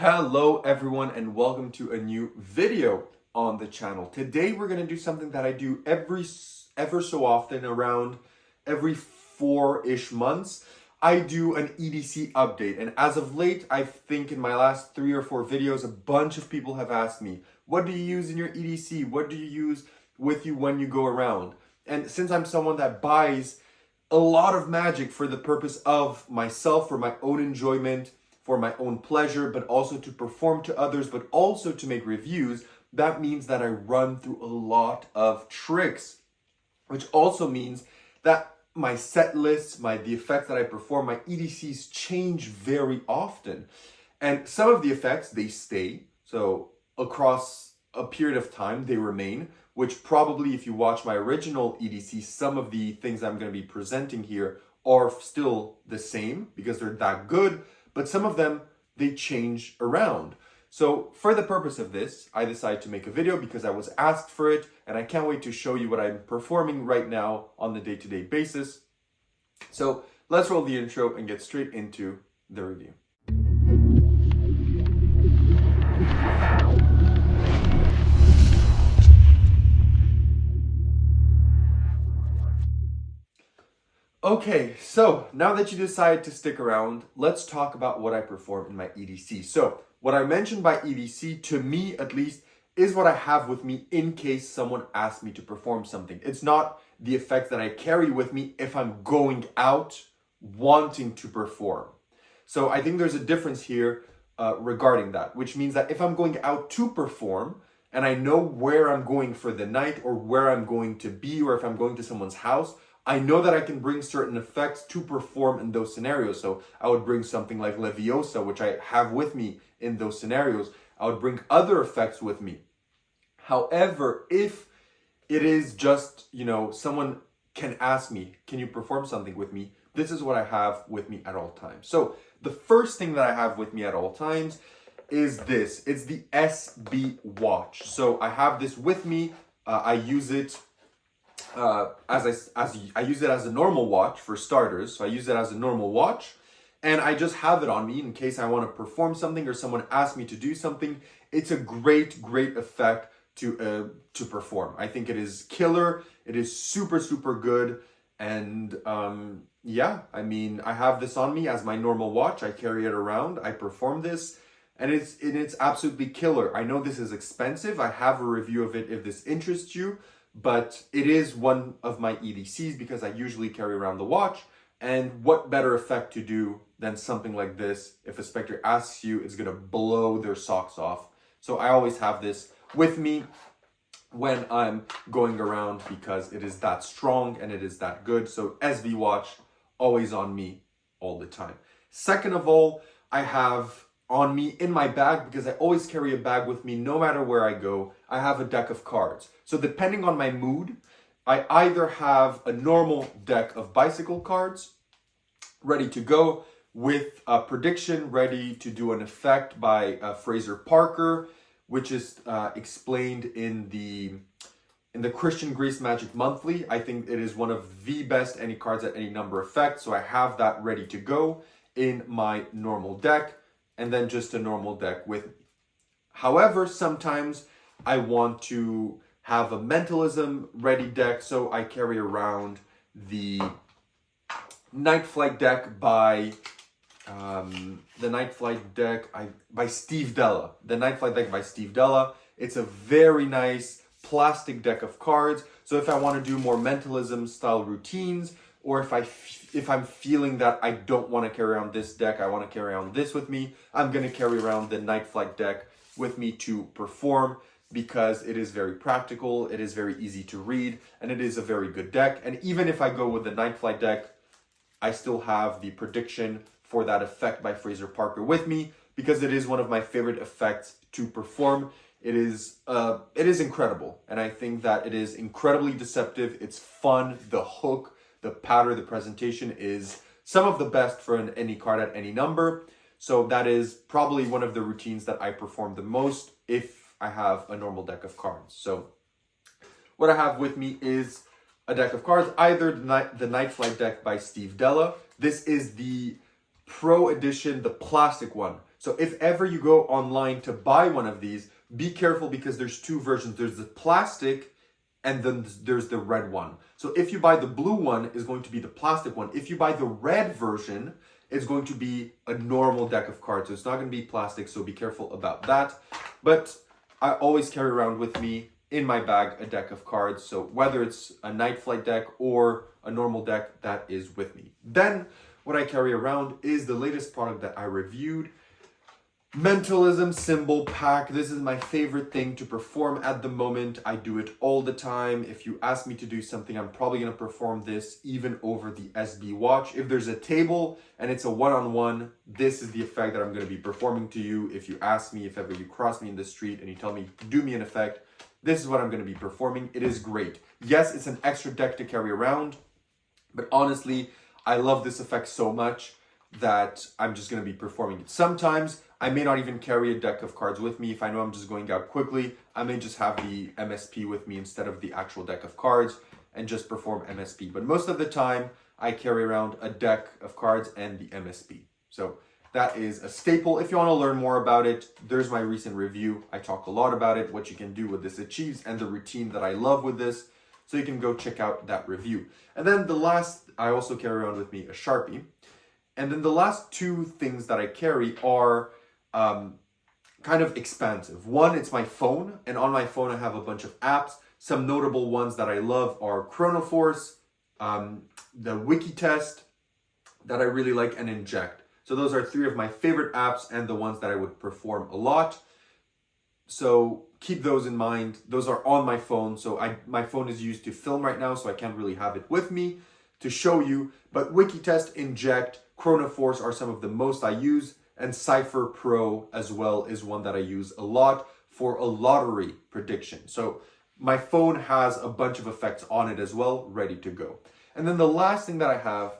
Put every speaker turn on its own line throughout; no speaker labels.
Hello everyone and welcome to a new video on the channel. Today we're going to do something that I do ever so often, around every 4-ish months. I do an EDC update, and as of late, I think in my last 3 or 4 videos, a bunch of people have asked me, what do you use in your EDC? What do you use with you when you go around? And since I'm someone that buys a lot of magic for the purpose of myself, for my own enjoyment, for my own pleasure, but also to perform to others, but also to make reviews, that means that I run through a lot of tricks, which also means that my set lists, the effects that I perform, my EDCs change very often. And some of the effects, they stay. So across a period of time, they remain, which probably if you watch my original EDC, some of the things I'm going to be presenting here are still the same because they're that good. But some of them, they change around. So for the purpose of this, I decided to make a video because I was asked for it, and I can't wait to show you what I'm performing right now on the day-to-day basis. So let's roll the intro and get straight into the review. Okay, so now that you decided to stick around, let's talk about what I perform in my EDC. So what I mentioned by EDC, to me at least, is what I have with me in case someone asks me to perform something. It's not the effects that I carry with me if I'm going out wanting to perform. So I think there's a difference here regarding that, which means that if I'm going out to perform and I know where I'm going for the night or where I'm going to be, or if I'm going to someone's house, I know that I can bring certain effects to perform in those scenarios. So I would bring something like Leviosa, which I have with me in those scenarios. I would bring other effects with me. However, if it is just, someone can ask me, can you perform something with me? This is what I have with me at all times. So the first thing that I have with me at all times is this. It's the SB watch. So I have this with me. I use it I use it as a normal watch for starters. So I use it as a normal watch, and I just have it on me in case I want to perform something or someone asks me to do something. It's a great effect to perform. I think it is killer. It is super good. And yeah, I mean, I have this on me as my normal watch. I carry it around. I perform this, and it's absolutely killer. I know this is expensive. I have a review of it if this interests you. But it is one of my EDCs because I usually carry around the watch. And what better effect to do than something like this? If a specter asks you, it's going to blow their socks off. So I always have this with me when I'm going around because it is that strong and it is that good. So SB watch, always on me all the time. Second of all, I have on me in my bag, because I always carry a bag with me no matter where I go, I have a deck of cards. So depending on my mood, I either have a normal deck of bicycle cards ready to go with a prediction ready to do an effect by Fraser Parker, which is explained in the Christian Grease Magic Monthly. I think it is one of the best any cards at any number effects. So I have that ready to go in my normal deck, and then just a normal deck with me. However, sometimes I want to have a mentalism ready deck, so I carry around the Night Flight deck by Steve Della. The Night Flight deck by Steve Della. It's a very nice plastic deck of cards. So if I want to do more mentalism style routines, or if I'm feeling that I don't want to carry around this deck, I want to carry around this with me, I'm going to carry around the Night Flight deck with me to perform because it is very practical, it is very easy to read, and it is a very good deck. And even if I go with the Night Flight deck, I still have the prediction for that effect by Fraser Parker with me because it is one of my favorite effects to perform. It is incredible, and I think that it is incredibly deceptive. It's fun. The hook, the pattern, the presentation is some of the best for any card at any number. So that is probably one of the routines that I perform the most if I have a normal deck of cards. So what I have with me is a deck of cards, either the Night Flight deck by Steve Della. This is the Pro Edition, the plastic one. So if ever you go online to buy one of these, be careful because there's two versions. There's the plastic and then there's the red one. So if you buy the blue one, it's going to be the plastic one. If you buy the red version, it's going to be a normal deck of cards. So it's not going to be plastic, so be careful about that. But I always carry around with me in my bag a deck of cards. So whether it's a night flight deck or a normal deck, that is with me. Then what I carry around is the latest product that I reviewed, Mentalism Symbol Pack. This is my favorite thing to perform at the moment. I do it all the time. If you ask me to do something, I'm probably going to perform this even over the SB watch. If there's a table and it's a one-on-one, this is the effect that I'm going to be performing to you. If you ask me, if ever you cross me in the street and you tell me, do me an effect, this is what I'm going to be performing. It is great. Yes, it's an extra deck to carry around, but honestly, I love this effect so much that I'm just going to be performing it. Sometimes I may not even carry a deck of cards with me. If I know I'm just going out quickly, I may just have the MSP with me instead of the actual deck of cards and just perform MSP. But most of the time, I carry around a deck of cards and the MSP. So that is a staple. If you want to learn more about it, there's my recent review. I talk a lot about it, what you can do with this achieves, and the routine that I love with this. So you can go check out that review. And then the last, I also carry around with me a Sharpie. And then the last two things that I carry are kind of expansive. One, it's my phone, and on my phone I have a bunch of apps. Some notable ones that I love are Chronoforce, the Wiki Test that I really like, and Inject. So those are three of my favorite apps and the ones that I would perform a lot. So keep those in mind. Those are on my phone. So my phone is used to film right now, so I can't really have it with me to show you. But Wiki Test, Inject, Chronoforce are some of the most I use, and Cypher Pro as well is one that I use a lot for a lottery prediction. So my phone has a bunch of effects on it as well, ready to go. And then the last thing that I have,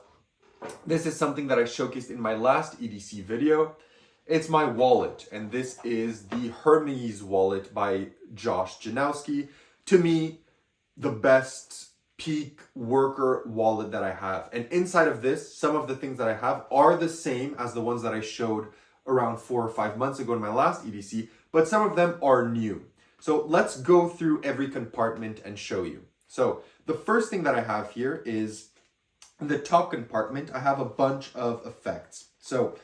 this is something that I showcased in my last E.D.C video. It's my wallet, and this is the Hermes wallet by Josh Janowski. To me, the best peak worker wallet that I have. And inside of this, some of the things that I have are the same as the ones that I showed around 4 or 5 months ago in my last E.D.C, but some of them are new. So let's go through every compartment and show you. So the first thing that I have here is in the top compartment, I have a bunch of effects. So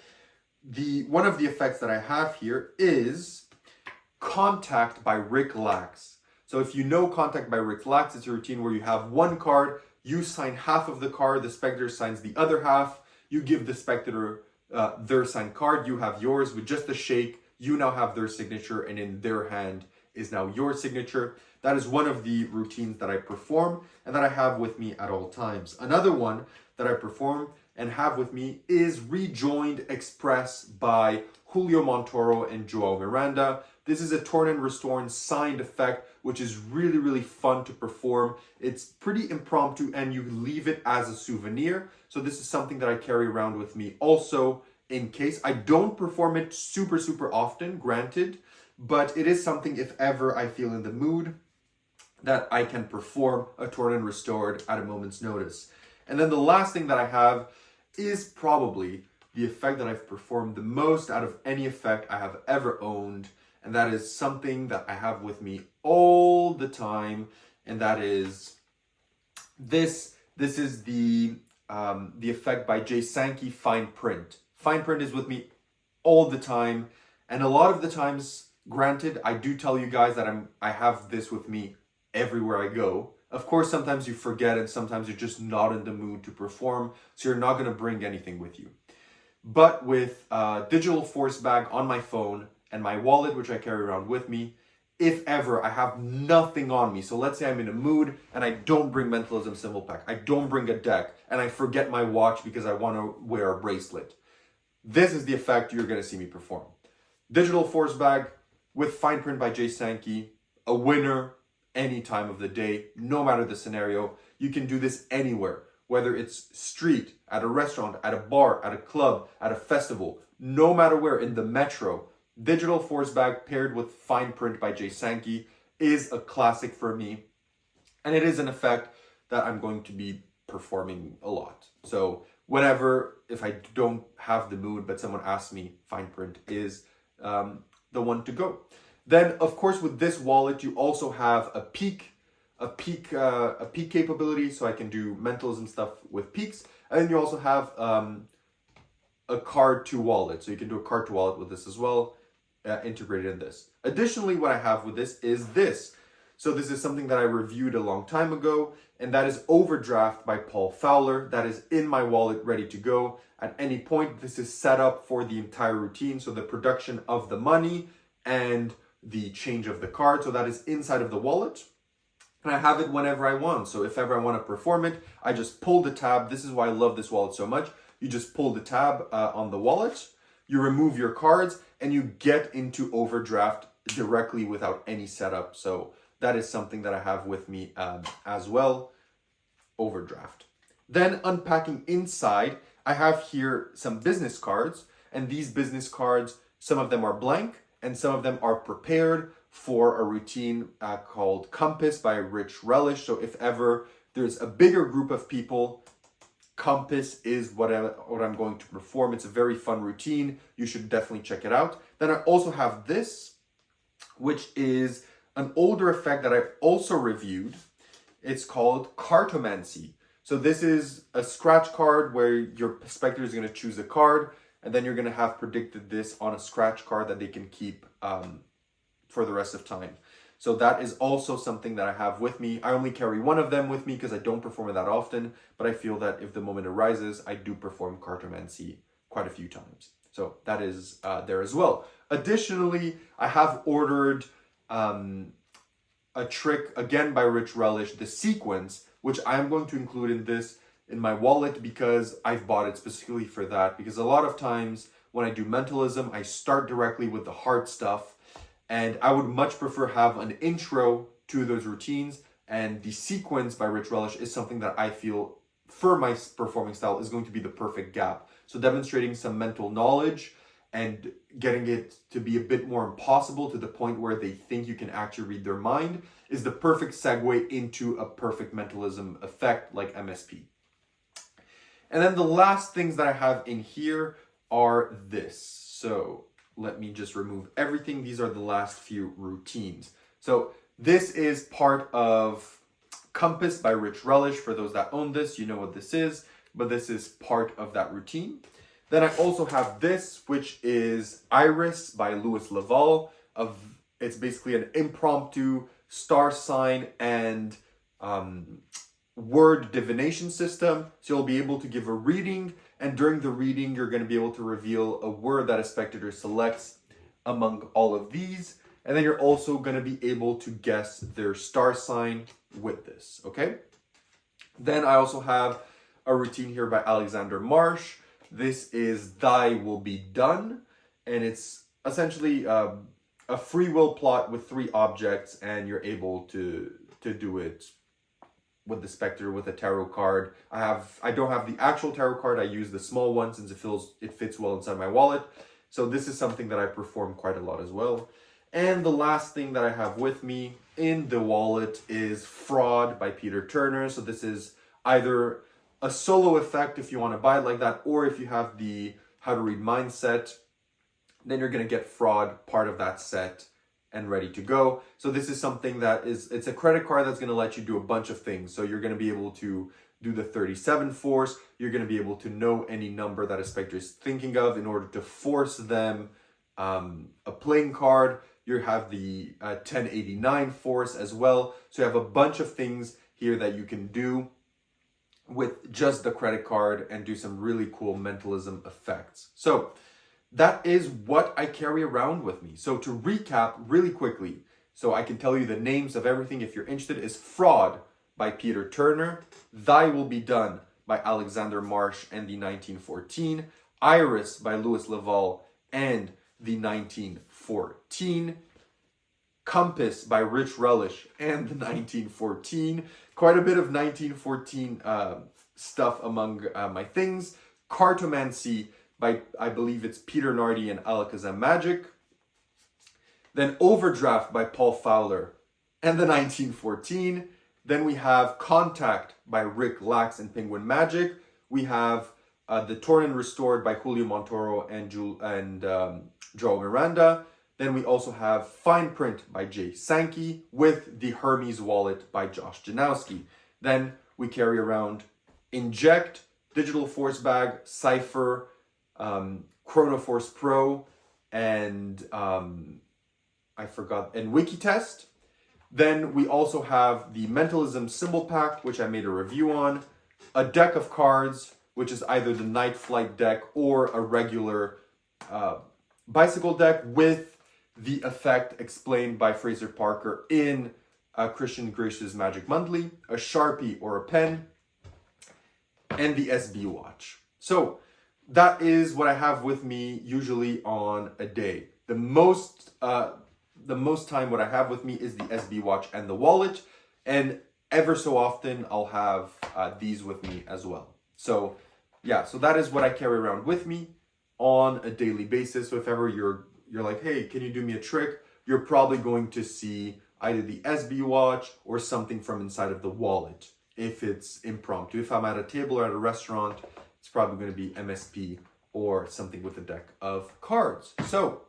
one of the effects that I have here is Contact by Rick Lax. So if you know Contact by Rick Lax, it's a routine where you have one card, you sign half of the card, the spectator signs the other half, you give the spectator their signed card, you have yours with just a shake, you now have their signature, and in their hand is now your signature. That is one of the routines that I perform and that I have with me at all times. Another one that I perform and have with me is Rejoined Express by Julio Montoro and Joao Miranda. This is a torn and restored signed effect, which is really, really fun to perform. It's pretty impromptu and you leave it as a souvenir. So this is something that I carry around with me also in case. I don't perform it super, super often, granted, but it is something if ever I feel in the mood that I can perform a torn and restored at a moment's notice. And then the last thing that I have is probably the effect that I've performed the most out of any effect I have ever owned. And that is something that I have with me all the time. And that is this. This is the effect by Jay Sankey, Fine Print. Fine Print is with me all the time. And a lot of the times, granted, I do tell you guys that I have this with me everywhere I go. Of course, sometimes you forget and sometimes you're just not in the mood to perform. So you're not going to bring anything with you. But with digital force bag on my phone and my wallet, which I carry around with me, if ever I have nothing on me. So let's say I'm in a mood and I don't bring Mentalism Symbol Pack. I don't bring a deck and I forget my watch because I want to wear a bracelet. This is the effect you're going to see me perform. Digital force bag with Fine Print by Jay Sankey, a winner any time of the day, no matter the scenario. You can do this anywhere, whether it's street, at a restaurant, at a bar, at a club, at a festival, no matter where, in the metro. Digital force bag paired with Fine Print by Jay Sankey is a classic for me. And it is an effect that I'm going to be performing a lot. So whenever, if I don't have the mood, but someone asks me, fine print is the one to go. Then, of course, with this wallet, you also have a peak capability, so I can do mentalism stuff with peaks. And then you also have a card to wallet, so you can do a card to wallet with this as well, integrated in this. Additionally, what I have with this is this. So this is something that I reviewed a long time ago, and that is Overdraft by Paul Fowler. That is in my wallet, ready to go at any point. This is set up for the entire routine, so the production of the money and the change of the card. So that is inside of the wallet, and I have it whenever I want. So if ever I want to perform it, I just pull the tab. This is why I love this wallet so much. You just pull the tab on the wallet, you remove your cards, and you get into overdraft directly without any setup. So that is something that I have with me as well, overdraft. Then unpacking inside, I have here some business cards, and these business cards, some of them are blank and some of them are prepared for a routine called Compass by Rich Relish. So if ever there's a bigger group of people, Compass is what I'm going to perform. It's a very fun routine. You should definitely check it out. Then I also have this, which is an older effect that I've also reviewed. It's called Cartomancy. So this is a scratch card where your spectator is going to choose a card, and then you're going to have predicted this on a scratch card that they can keep for the rest of time. So that is also something that I have with me. I only carry one of them with me because I don't perform it that often, but I feel that if the moment arises, I do perform Cartomancy quite a few times. So that is there as well. Additionally, I have ordered a trick, again by Rich Relish, the sequence, which I'm going to include in my wallet because I've bought it specifically for that. Because a lot of times when I do mentalism, I start directly with the hard stuff, and I would much prefer have an intro to those routines, and the sequence by Rich Relish is something that I feel for my performing style is going to be the perfect gap. So demonstrating some mental knowledge and getting it to be a bit more impossible to the point where they think you can actually read their mind is the perfect segue into a perfect mentalism effect like MSP. And then the last things that I have in here are this. So let me just remove everything. These are the last few routines. So this is part of Compass by Rich Relish. For those that own this, you know what this is, but this is part of that routine. Then I also have this, which is Iris by Louis Laval. It's basically an impromptu star sign and word divination system. So you'll be able to give a reading, and during the reading, you're going to be able to reveal a word that a spectator selects among all of these. And then you're also going to be able to guess their star sign with this, okay? Then I also have a routine here by Alexander Marsh. This is Thy Will Be Done, and it's essentially a free will plot with 3 objects, and you're able to do it with the spectator with a tarot card. I don't have the actual tarot card. I use the small one since it fits well inside my wallet. So this is something that I perform quite a lot as well. And the last thing that I have with me in the wallet is Fraud by Peter Turner. So this is either a solo effect if you want to buy it like that, or if you have the How to Read Mind set, then you're going to get Fraud, part of that set, and ready to go. So this is something that it's a credit card that's going to let you do a bunch of things. So you're going to be able to do the 37 force. You're going to be able to know any number that a spectator is thinking of in order to force them a playing card. You have the 1089 force as well. So you have a bunch of things here that you can do with just the credit card and do some really cool mentalism effects. So that is what I carry around with me. So to recap really quickly, so I can tell you the names of everything if you're interested, is Fraud by Peter Turner, Thy Will Be Done by Alexander Marsh and the 1914, Iris by Louis Laval and the 1914, Compass by Rich Relish and the 1914, quite a bit of 1914 stuff among my things, Cartomancy by, I believe it's Peter Nardi and ALAKAZAM Magic, then Overdraft by Paul Fowler and the 1914, then we have Contact by Rick Lax and Penguin Magic, we have the Torn and Restored by Julio Montoro and Joel Miranda. Then we also have Fine Print by Jay Sankey with the Hermes Wallet by Josh Janowski. Then we carry around Inject, Digital Force Bag, Cypher, Chronoforce Pro, and Wikitest. Then we also have the Mentalism Symbol Pack, which I made a review on, a deck of cards, which is either the Night Flight deck or a regular bicycle deck with the effect explained by Fraser Parker in Christian Gracious Magic Monthly, a Sharpie or a pen, and the SB watch. So that is what I have with me usually on a day. The most time what I have with me is the SB watch and the wallet, and ever so often I'll have these with me as well. So yeah, so that is what I carry around with me on a daily basis. So if ever you're like, hey, can you do me a trick? You're probably going to see either the SB watch or something from inside of the wallet if it's impromptu. If I'm at a table or at a restaurant, it's probably going to be MSP or something with a deck of cards. So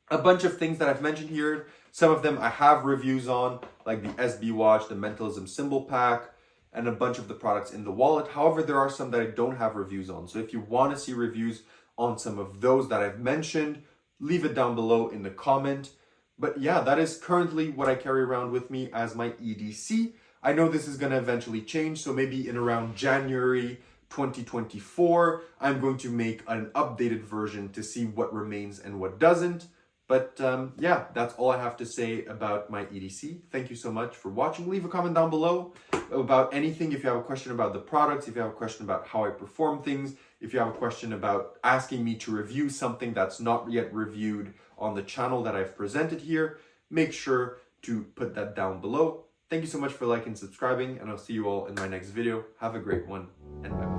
a bunch of things that I've mentioned here. Some of them I have reviews on, like the SB watch, the Mentalism Symbol Pack, and a bunch of the products in the wallet. However, there are some that I don't have reviews on. So if you want to see reviews on some of those that I've mentioned, leave it down below in the comment. But yeah, that is currently what I carry around with me as my E.D.C. I know this is going to eventually change, so maybe in around January 2024, I'm going to make an updated version to see what remains and what doesn't. But yeah, that's all I have to say about my E.D.C. Thank you so much for watching. Leave a comment down below about anything. If you have a question about the products, if you have a question about how I perform things, if you have a question about asking me to review something that's not yet reviewed on the channel that I've presented here, make sure to put that down below. Thank you so much for liking and subscribing, and I'll see you all in my next video. Have a great one, and bye.